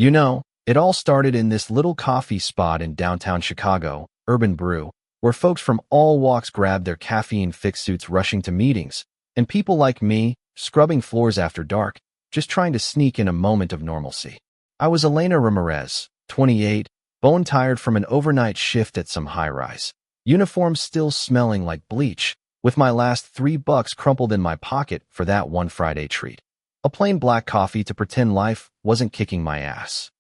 It all started in this little coffee spot in downtown Chicago, Urban Brew, where folks from all walks grabbed their caffeine-fixed suits rushing to meetings, and people like me, scrubbing floors after dark, just trying to sneak in a moment of normalcy. I was Elena Ramirez, 28, bone-tired from an overnight shift at some high-rise, uniform still smelling like bleach, with my last $3 crumpled in my pocket for that one Friday treat. A plain black coffee to pretend life wasn't kicking my ass.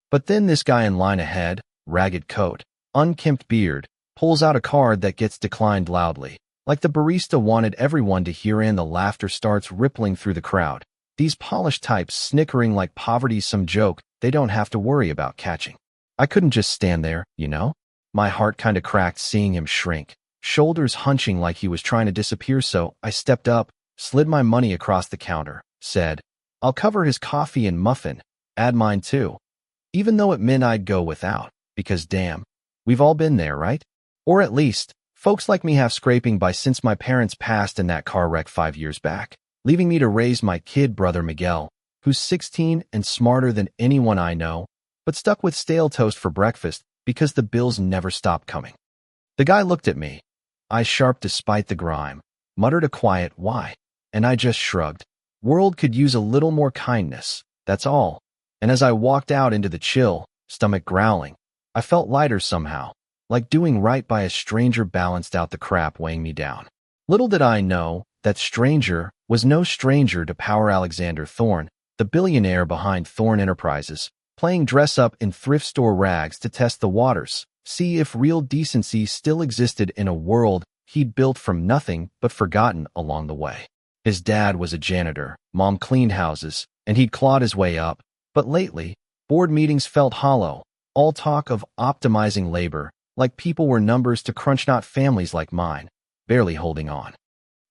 But then this guy in line ahead, ragged coat, unkempt beard, pulls out a card that gets declined loudly. Like the barista wanted everyone to hear, and the laughter starts rippling through the crowd. These polished types snickering like poverty's some joke they don't have to worry about catching. I couldn't just stand there, My heart kinda cracked seeing him shrink, shoulders hunching like he was trying to disappear, so I stepped up, slid my money across the counter, said, "I'll cover his coffee and muffin, add mine too." Even though it meant I'd go without, because damn, we've all been there, right? Or at least, folks like me have scraping by since my parents passed in that car wreck 5 years back, leaving me to raise my kid brother Miguel, who's 16 and smarter than anyone I know, but stuck with stale toast for breakfast because the bills never stopped coming. The guy looked at me, eyes sharp despite the grime, muttered a quiet "why?" and I just shrugged. World could use a little more kindness, that's all. And as I walked out into the chill, stomach growling, I felt lighter somehow, like doing right by a stranger balanced out the crap weighing me down. Little did I know that stranger was no stranger to Power Alexander Thorne, the billionaire behind Thorne Enterprises, playing dress-up in thrift store rags to test the waters, see if real decency still existed in a world he'd built from nothing but forgotten along the way. His dad was a janitor, mom cleaned houses, and he'd clawed his way up. But lately, board meetings felt hollow, all talk of optimizing labor, like people were numbers to crunch, not families like mine, barely holding on.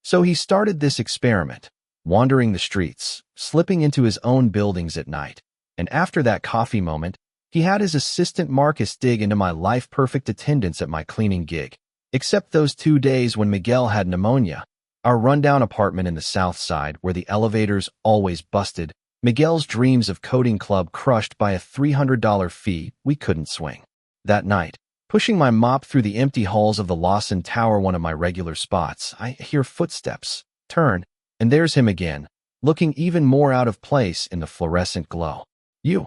So he started this experiment, wandering the streets, slipping into his own buildings at night. And after that coffee moment, he had his assistant Marcus dig into my life-perfect attendance at my cleaning gig. Except those 2 days when Miguel had pneumonia. Our rundown apartment in the South Side, where the elevators always busted, Miguel's dreams of coding club crushed by a $300 fee we couldn't swing. That night, pushing my mop through the empty halls of the Lawson Tower, one of my regular spots, I hear footsteps, turn, and there's him again, looking even more out of place in the fluorescent glow. "You,"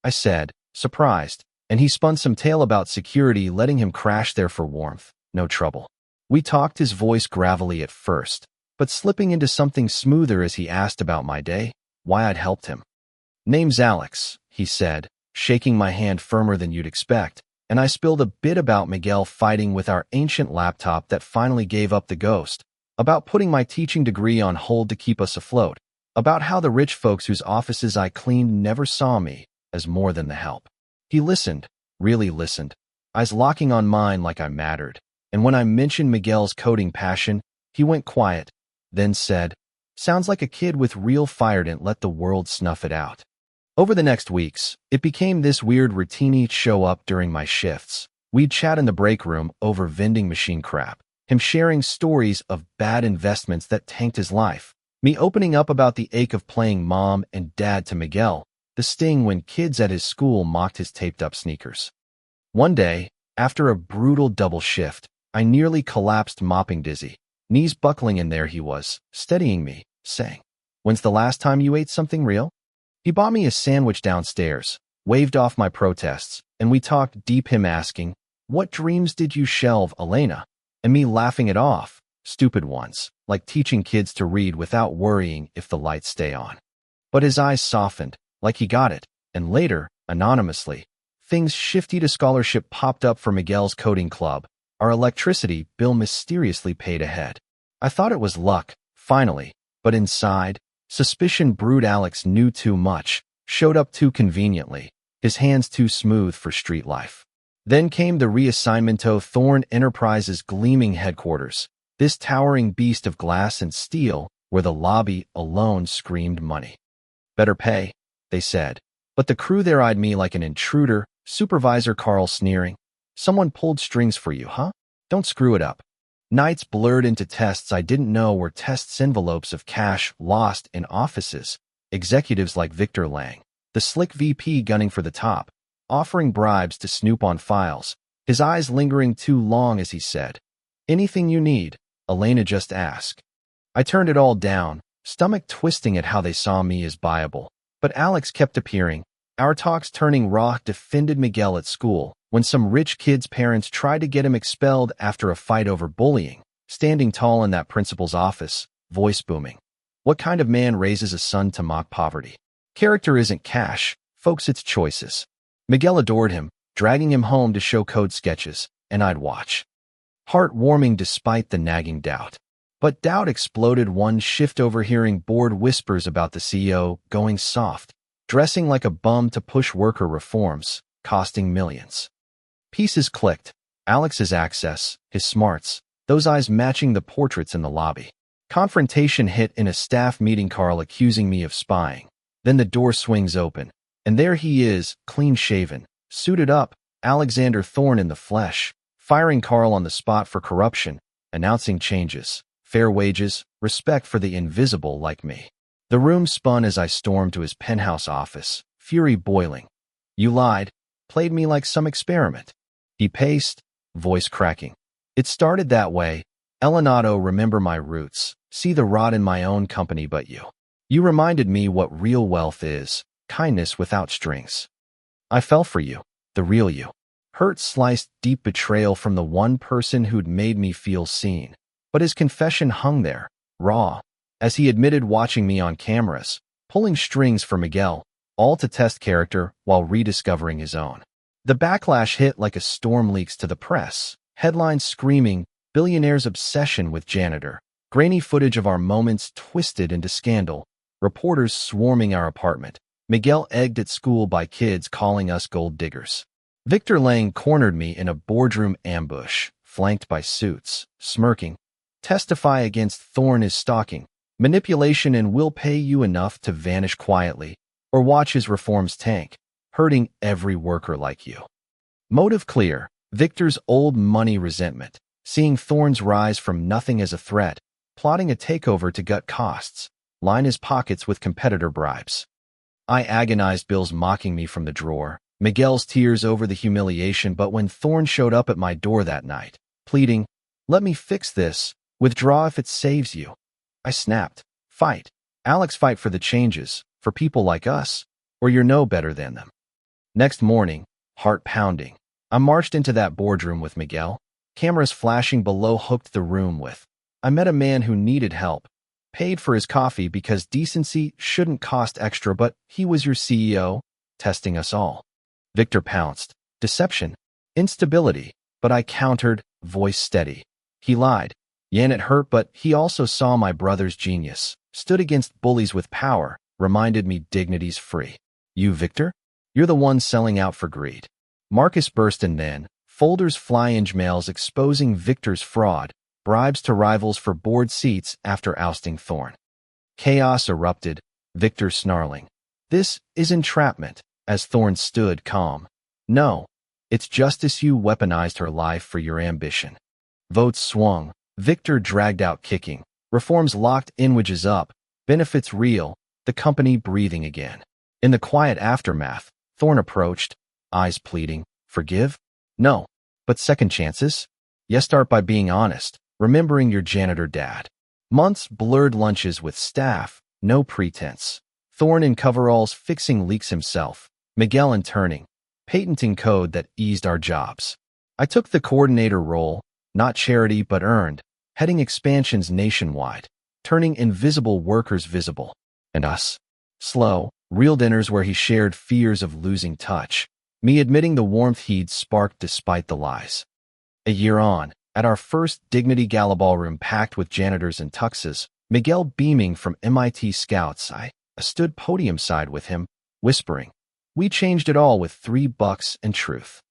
I said, surprised, and he spun some tale about security letting him crash there for warmth. No trouble. We talked, his voice gravelly at first, but slipping into something smoother as he asked about my day, why I'd helped him. "Name's Alex," he said, shaking my hand firmer than you'd expect, and I spilled a bit about Miguel fighting with our ancient laptop that finally gave up the ghost, about putting my teaching degree on hold to keep us afloat, about how the rich folks whose offices I cleaned never saw me as more than the help. He listened, really listened, eyes locking on mine like I mattered, and when I mentioned Miguel's coding passion, he went quiet, then said, "Sounds like a kid with real fire, and let the world snuff it out." Over the next weeks, it became this weird routine. He'd show up during my shifts. We'd chat in the break room over vending machine crap, him sharing stories of bad investments that tanked his life, me opening up about the ache of playing mom and dad to Miguel, the sting when kids at his school mocked his taped-up sneakers. One day, after a brutal double shift, I nearly collapsed mopping dizzy, knees buckling, and there he was, steadying me, saying, "When's the last time you ate something real?" He bought me a sandwich downstairs, waved off my protests, and we talked deep, him asking, "What dreams did you shelve, Elena?" and me laughing it off, stupid ones, like teaching kids to read without worrying if the lights stay on. But his eyes softened, like he got it, and later, anonymously, things shifty to scholarship popped up for Miguel's coding club. Our electricity bill mysteriously paid ahead. I thought it was luck, finally, but inside, suspicion brewed. Alex knew too much, showed up too conveniently, his hands too smooth for street life. Then came the reassignment to Thorne Enterprises' gleaming headquarters, this towering beast of glass and steel where the lobby alone screamed money. "Better pay," they said, but the crew there eyed me like an intruder, Supervisor Carl sneering. "Someone pulled strings for you, huh? Don't screw it up." Nights blurred into tests I didn't know were tests, envelopes of cash lost in offices, executives like Victor Lang, the slick VP gunning for the top, offering bribes to snoop on files, his eyes lingering too long as he said, "Anything you need, Elena, just ask." I turned it all down, stomach twisting at how they saw me as buyable. But Alex kept appearing, our talks turning raw. Defended Miguel at school, when some rich kid's parents tried to get him expelled after a fight over bullying, standing tall in that principal's office, voice booming. What kind of man raises a son to mock poverty? Character isn't cash, folks, it's choices. Miguel adored him, dragging him home to show code sketches, and I'd watch. Heartwarming despite the nagging doubt. But doubt exploded one shift, overhearing bored whispers about the CEO going soft, dressing like a bum to push worker reforms, costing millions. Pieces clicked. Alex's access, his smarts, those eyes matching the portraits in the lobby. Confrontation hit in a staff meeting, Carl accusing me of spying. Then the door swings open, and there he is, clean-shaven, suited up, Alexander Thorne in the flesh, firing Carl on the spot for corruption, announcing changes. Fair wages, respect for the invisible like me. The room spun as I stormed to his penthouse office, fury boiling. "You lied, played me like some experiment." He paced, voice cracking. "It started that way. Elenato, remember my roots, see the rot in my own company, but You reminded me what real wealth is, kindness without strings. I fell for you, the real you." Hurt sliced deep, betrayal from the one person who'd made me feel seen. But his confession hung there, raw, as he admitted watching me on cameras, pulling strings for Miguel, all to test character while rediscovering his own. The backlash hit like a storm leaks to the press, headlines screaming, "Billionaire's obsession with janitor," grainy footage of our moments twisted into scandal, reporters swarming our apartment, Miguel egged at school by kids calling us gold diggers. Victor Lang cornered me in a boardroom ambush, flanked by suits, smirking. "Testify against Thorne is stalking, manipulation, and will pay you enough to vanish quietly, or watch his reforms tank, hurting every worker like you." Motive clear, Victor's old money resentment, seeing Thorne's rise from nothing as a threat, plotting a takeover to gut costs, line his pockets with competitor bribes. I agonized bills mocking me from the drawer, Miguel's tears over the humiliation, but when Thorne showed up at my door that night, pleading, "Let me fix this, withdraw if it saves you," I snapped. "Fight. Alex, fight for the changes, for people like us, or you're no better than them." Next morning, heart pounding, I marched into that boardroom with Miguel, cameras flashing below, hooked the room with. I met a man who needed help, paid for his coffee because decency shouldn't cost extra, but he was your CEO, testing us all. Victor pounced. Deception. Instability. But I countered, voice steady. He lied. Yan, it hurt, but he also saw my brother's genius, stood against bullies with power, reminded me dignity's free. "You, Victor? You're the one selling out for greed." Marcus burst in then, folders fly in, mails exposing Victor's fraud, bribes to rivals for board seats after ousting Thorne. Chaos erupted, Victor snarling. "This is entrapment," as Thorne stood calm. "No, it's justice. You weaponized her life for your ambition." Votes swung. Victor dragged out kicking. Reforms locked in, wages up, benefits real, the company breathing again. In the quiet aftermath, Thorne approached, eyes pleading, "Forgive? No. But second chances? Yes, start by being honest, remembering your janitor dad." Months blurred lunches with staff, no pretense. Thorne in coveralls fixing leaks himself, Miguel interning, patenting code that eased our jobs. I took the coordinator role, not charity but earned, heading expansions nationwide, turning invisible workers visible. And us. Slow, real dinners where he shared fears of losing touch, me admitting the warmth he'd sparked despite the lies. A year on, at our first Dignity Gala ballroom packed with janitors and tuxes, Miguel beaming from MIT scouts, I stood podium side with him, whispering, "We changed it all with $3 and truth."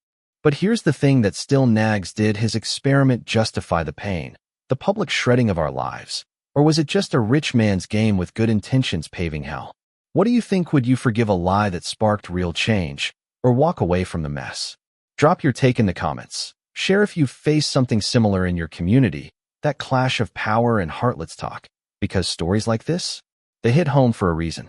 But here's the thing that still nags: did his experiment justify the pain, the public shredding of our lives? Or was it just a rich man's game with good intentions paving hell? What do you think? Would you forgive a lie that sparked real change, or walk away from the mess? Drop your take in the comments. Share if you've faced something similar in your community, that clash of power and heart. Let's talk, because stories like this, they hit home for a reason.